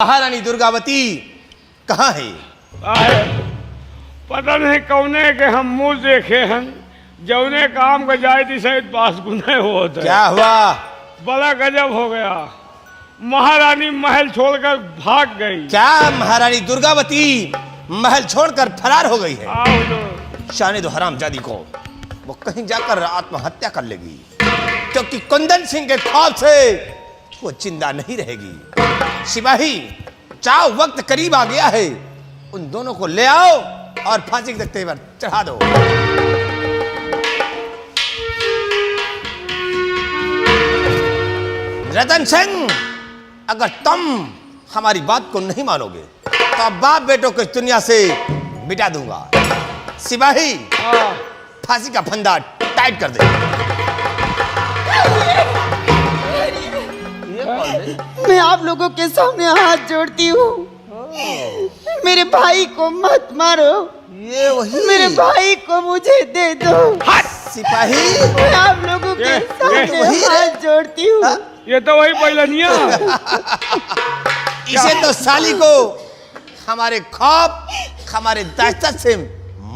महारानी दुर्गावती कहाँ है? पता नहीं कौने के हम मुंह देखे हैं जौने काम का जाए थी सहित पास गुने होते। क्या हुआ? बड़ा गजब हो गया। महारानी महल छोड़कर भाग गई। क्या महारानी दुर्गावती महल छोड़कर फरार हो गई है? शाने दो हरामजादी को, वो कहीं जाकर आत्महत्या कर लेगी, क्योंकि कुंदन सिंह के खौफ से वो जिंदा नहीं रहेगी। सिपाही जाओ, वक्त करीब आ गया है, उन दोनों को ले आओ और फांसी के तख्ते पर चढ़ा दो। रतन सिंह, अगर तुम हमारी बात को नहीं मानोगे तो अब बाप बेटों को इस दुनिया से मिटा दूंगा। सिपाही फांसी का फंदा टाइट कर दे। मैं आप लोगों के सामने हाथ जोड़ती हूँ, मेरे भाई को मत मारो। ये वही मेरे भाई को मुझे दे दो। सिपाही, मैं आप लोगों के सामने हाथ जोड़ती हूँ। ये तो वही पहलनिया। इसे तो साली को हमारे खौफ, हमारे दहशत से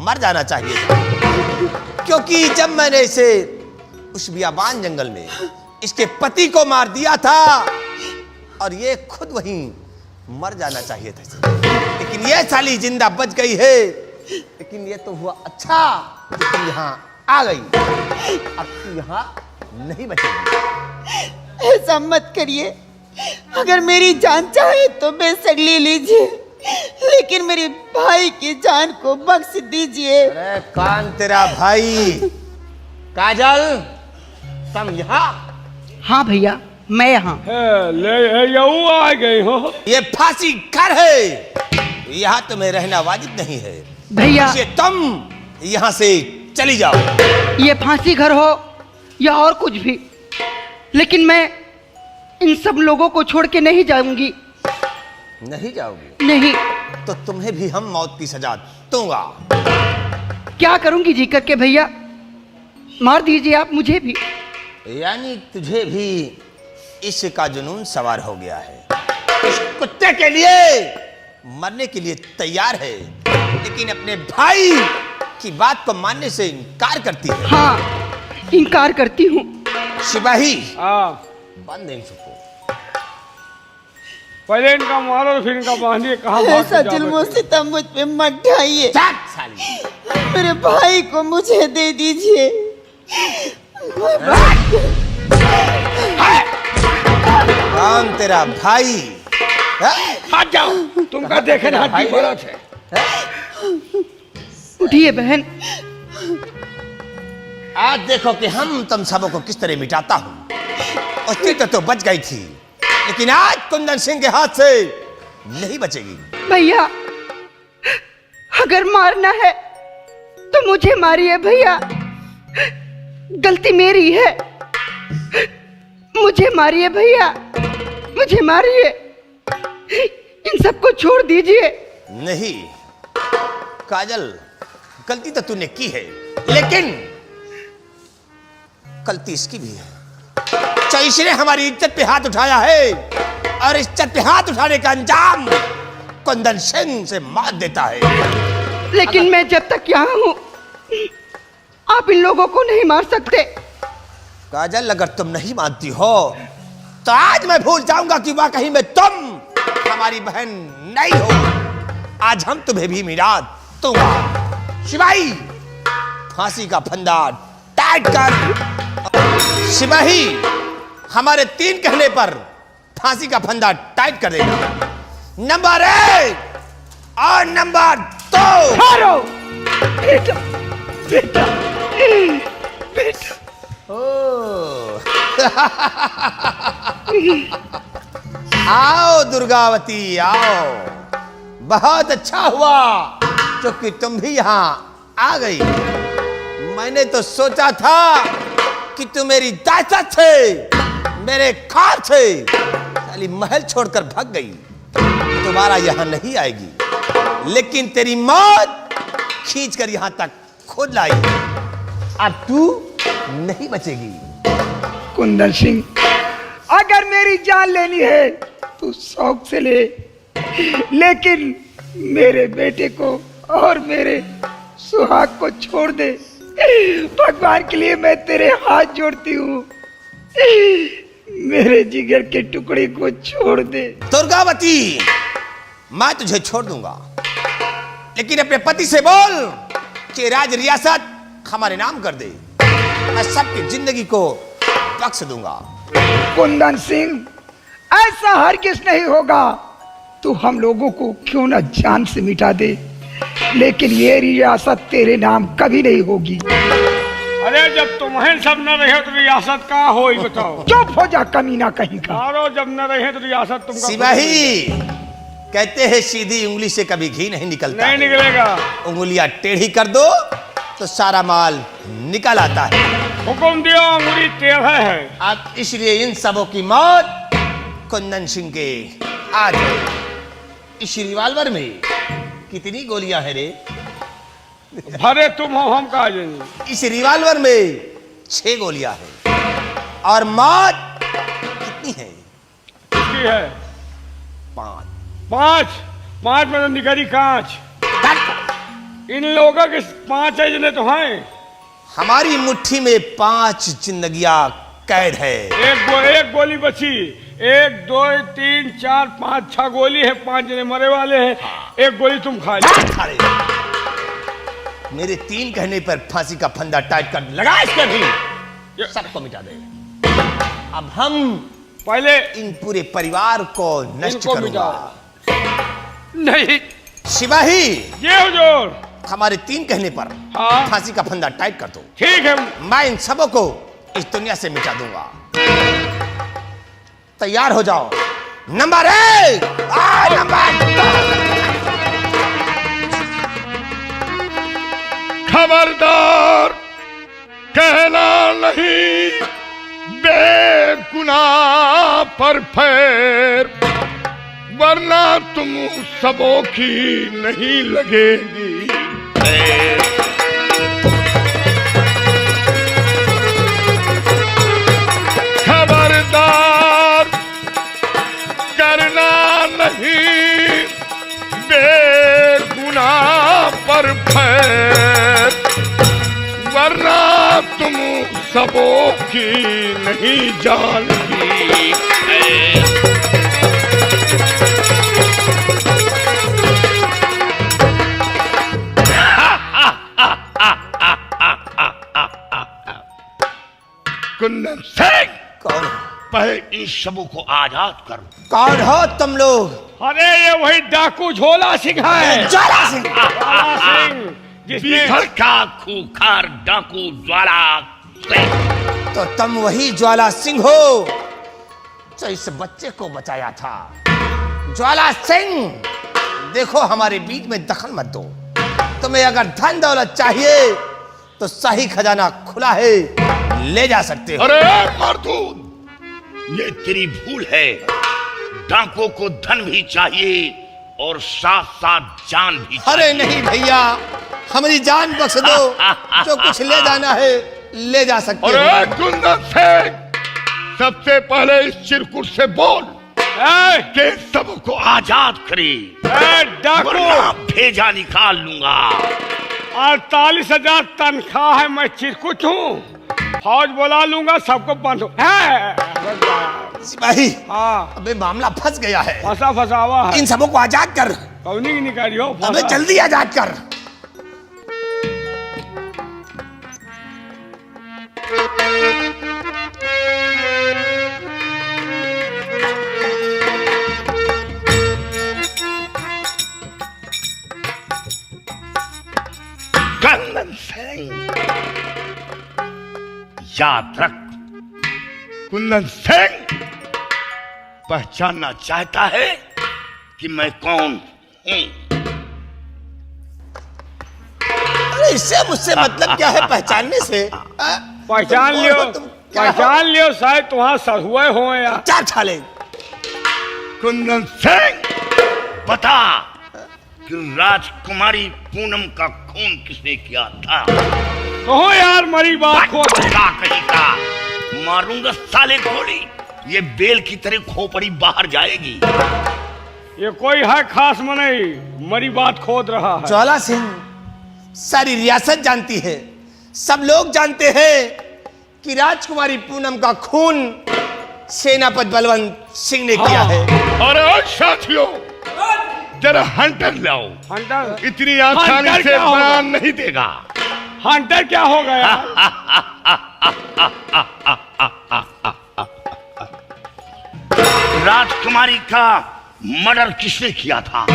मर जाना चाहिए था, क्योंकि जब मैंने इसे उस बियाबान जंगल में इसके पति को मार दिया था और ये खुद वहीं मर जाना चाहिए था, लेकिन ये साली जिंदा बच गई है। लेकिन ये तो हुआ अच्छा कि तुम यहाँ आ गई, अब तू यहाँ नहीं बचेगी। ऐसा मत करिए, अगर मेरी जान चाहे तो बेशक ले लीजिए, लेकिन मेरे भाई की जान को बख्श दीजिए। अरे कौन तेरा भाई? काजल, तुम यहाँ? हाँ भैया, मैं यहाँ। ले यू आ गई हो। ये फांसी घर है, यहाँ तुम्हें रहना वाजिब नहीं है भैया, इसलिए तुम यहाँ से चली जाओ। ये फांसी घर हो या और कुछ भी, लेकिन मैं इन सब लोगों को छोड़ के नहीं जाऊंगी। नहीं जाओगी? नहीं। तो तुम्हें भी हम मौत की सजा दूंगा। क्या करूंगी जी करके भैया? मार दीजिए आप मुझे भी। यानी तुझे भी इसका जुनून सवार हो गया है, इस कुत्ते के लिए मरने के लिए तैयार है, लेकिन अपने भाई की बात को मानने से इनकार करती है। हाँ, इनकार करती हूँ। सिपाही, पहले बंद नहीं सुको। इनका मारो फिर इनका बांधिए। कहाँ ऐसा जुल्म सितम मुझ पे मत ढाइए। साली, मेरे भाई को मुझे दे दीजिए। कौन तेरा भाई? हट जाओ, तुमका देखे ना हड्डी बड़ा छे। उठिए बहन। आज देखो कि हम तुम सबों को किस तरह मिटाता हूँ। उसकी तो बच गई थी, लेकिन आज कुंदन सिंह के हाथ से नहीं बचेगी। भैया, अगर मारना है तो मुझे मारिए भैया, गलती मेरी है। मुझे मारिए भैया, मुझे मारिए, इन सबको छोड़ दीजिए। नहीं काजल, गलती तो तूने की है, लेकिन गलती इसकी भी है। इसने हमारी इज्जत पे हाथ उठाया है और इज्जत पे हाथ उठाने का अंजाम कुंदन सिंह से मार देता है। लेकिन मैं जब तक यहाँ हूँ आप इन लोगों को नहीं मार सकते। काजल, अगर तुम नहीं मानती हो तो आज मैं भूल जाऊंगा कि वाकई में तुम हमारी बहन नहीं हो। आज हम तुम्हें भी मिला दूंगा। सिपाही, फांसी का फंदा टाइट कर। सिपाही, हमारे 3 कहने पर फांसी का फंदा टाइट कर देगा। नंबर 1 और नंबर 2। मारो बेटा, बेटा, बेटा। आओ दुर्गावती, आओ। बहुत अच्छा हुआ क्योंकि तुम भी यहाँ आ गई। मैंने तो सोचा था कि तू मेरी दहशत से, मेरे खौफ से साली महल छोड़कर भाग गई, दोबारा यहाँ नहीं आएगी, लेकिन तेरी मौत खींचकर यहाँ तक खुद लाई। अब तू नहीं बचेगी। कुंदन सिंह, अगर मेरी जान लेनी है तो शौक से ले, लेकिन मेरे बेटे को और मेरे सुहाग को छोड़ दे। भगवान के लिए मैं तेरे हाथ जोड़ती हूँ, मेरे जिगर के टुकड़े को छोड़ दे। दुर्गावती, मैं तुझे छोड़ दूंगा, लेकिन अपने पति से बोल कि राज रियासत हमारे नाम कर दे, मैं सबकी जिंदगी को बख्श दूंगा। कुंदन सिंह, ऐसा हरगिज नहीं होगा। तू हम लोगों को क्यों न जान से मिटा दे, लेकिन ये रियासत तेरे नाम कभी नहीं होगी। अरे जब तुम्हें सब न रहे तो रियासत कहाँ हो, बताओ। चुप हो जा कमीना कहीं का। मारो, जब न रहे तो रियासत तुमका सिपाही, कहते हैं सीधी उंगली से कभी घी नहीं निकलता। नहीं निकलेगा। उंगलियां टेढ़ी कर दो तो सारा माल निकल आता है। हुकुम दियो, उंगली टेढ़ा है। अब इसलिए इन सबों की मौत कुंदन सिंह के आज है। इस रिवाल्वर में कितनी गोलियां हैं रे? भरे तुम हो, हम कहा जाएंगे। इस रिवाल्वर में 6 गोलियां हैं और मौत कितनी है? किसकी है? 5। 5 में तो निकली कांच। इन लोगों के 5 जने तो हैं। हमारी मुट्ठी में 5 जिंदगियां कैद है। एक गोली बची। 1 2 3 4 5 6 गोली है। 5 जने मरे वाले हैं। एक गोली तुम खा लो। मेरे 3 कहने पर फांसी का फंदा टाइट कर लगा इसके भी सबको मिटा दे। अब हम पहले इन पूरे परिवार को नष्ट करूंगा। नहीं सिपाही, ये हुजूर, हमारे 3 कहने पर हाँ। फांसी का फंदा टाइट कर दो। ठीक है। मैं इन सबों को इस दुनिया से मिटा दूंगा। तैयार हो जाओ। Number 1, number 2। खबरदार, कहना नहीं बेगुनाह पर फेर, वरना तुम सबों की नहीं लगेगी खैर। खबरदार, करना नहीं बेगुनाह पर फेर, वरना तुम सबों की नहीं जानती खैर। कुंदन सिंह, कौन? पहले इन सबों को आजाद करो। कौन हो तुम लोग? अरे ये वही डाकू झोला सिंह है। ज्वाला सिंह। झोला सिंह, जिसने बिखर का खूंखार डाकू ज्वाला सिंह। तो तुम वही ज्वाला सिंह हो जो इस बच्चे को बचाया था। ज्वाला सिंह, देखो हमारे बीच में दखल मत दो। तुम्हें अगर धन दौलत चाहिए तो सही खजाना खुला है, ले जा सकते हो। अरे मर्दून, ये तेरी भूल है। डाकुओं को धन भी चाहिए और साथ साथ जान भी चाहिए। अरे नहीं भैया, हमारी जान बख्श दो। जो कुछ ले जाना है ले जा सकते हो। अरे कुंदन सिंह, सबसे पहले इस चिरकुट से बोल कि सबको आजाद करे, डाकू वरना भेजा निकाल लूंगा। 48,000 तनख्वाह है। मैं चिरकुट हूँ, फौज बुला लूंगा, सबको बंद है। सिपाही, हाँ, अबे मामला फंस गया है। फंसावा है। इन सबों को आजाद कर। कौनी की निकाली हो? अबे जल्दी आजाद कर। कुंदन सिंह, याद रख, कुंदन सिंह पहचानना चाहता है कि मैं कौन हूं। अरे इससे मुझसे मतलब क्या है पहचानने से? पहचान लियो, पहचान लियो, शायद तुम्हारा सहुए हो या चार छाले। कुंदन सिंह, बता कि राजकुमारी पूनम का खून किसने किया था? कहो यार, मरी बात को कहीं का मारूंगा साले गोली, ये बेल की तरह खोपड़ी बाहर जाएगी। ये कोई है खास मनई, मरी बात खोद रहा है। ज्वाला सिंह, सारी रियासत जानती है, सब लोग जानते हैं कि राजकुमारी पूनम का खून सेनापति बलवंत सिंह ने किया है। और साथियों, जरा हंटर लाओ। हंटर? इतनी आसानी हंटर से क्या होगा? बयान नहीं देगा। हंटर क्या हो गया? राजकुमारी का मर्डर किसने किया था?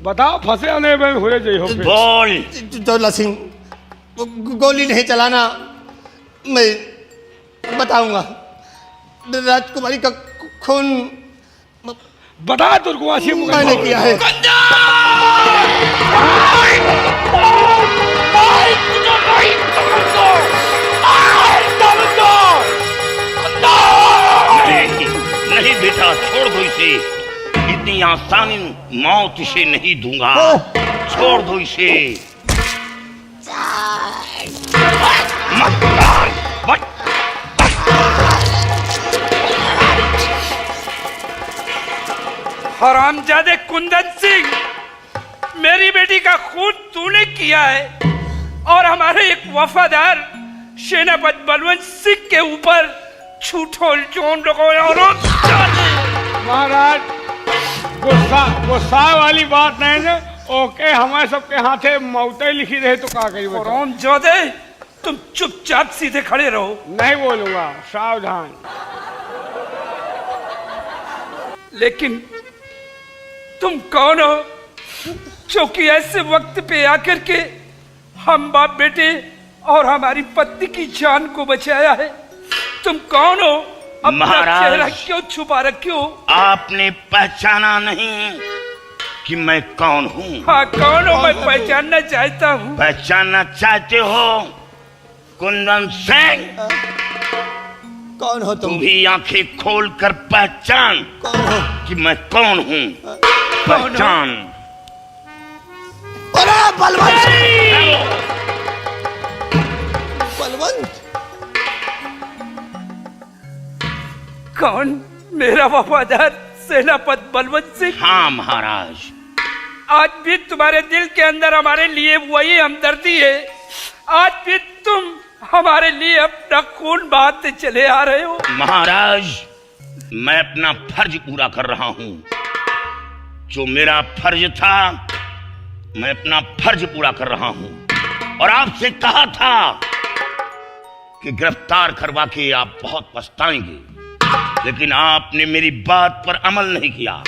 बताओ, फंसे आने में हुए जाइ हो फिर। बोल। ज्वाला सिंह, गोली नहीं चलाना, मैं बताऊंगा। राजकुमारी का खून बता दुर्गवासी मैंने किया है। नहीं बेटा, छोड़ दो इसे। इतनी आसानी मौत इसे नहीं दूंगा। छोड़ दो इसे। मत मार, मत। हरामजादे कुंदन सिंह, मेरी बेटी का खून तूने किया है और हमारे एक वफादार सेनापति बलवंत सिंह के ऊपर झूठो इल्जाम लगाया। और महाराज, गुस्सा वाली बात नहीं है। ओके, हमारे सबके हाथे मौतें लिखी रहे तो क्या करी? हरामजादे, तुम चुपचाप सीधे खड़े रहो। नहीं बोलूंगा, सावधान। लेकिन तुम कौन हो जो कि ऐसे वक्त पे आकर के हम बाप बेटे और हमारी पत्नी की जान को बचाया है? तुम कौन हो? अपना महाराज, चेहरा क्यों छुपा रखे हो? आपने पहचाना नहीं कि मैं कौन हूँ? हाँ, कौन हो? मैं पहचानना चाहता हूँ। पहचानना चाहते हो? कुंदन सिंह, कौन हो तू तुम? भी आंखें खोल कर पहचान कौन हो? कि मैं कौन हूँ। पहचान। अरे बलवंत सिंह! बलवंत, कौन? मेरा वफादार सेनापति बलवंत सिंह। हाँ महाराज। आज भी तुम्हारे दिल के अंदर हमारे लिए वही हमदर्दी है। आज भी तुम हमारे लिए अपना खून बहाते चले आ रहे हो। महाराज, मैं अपना फर्ज पूरा कर रहा हूँ। जो मेरा फर्ज था, मैं अपना फर्ज पूरा कर रहा हूँ। और आपसे कहा था कि गिरफ्तार करवा के आप बहुत पछताएंगे, लेकिन आपने मेरी बात पर अमल नहीं किया।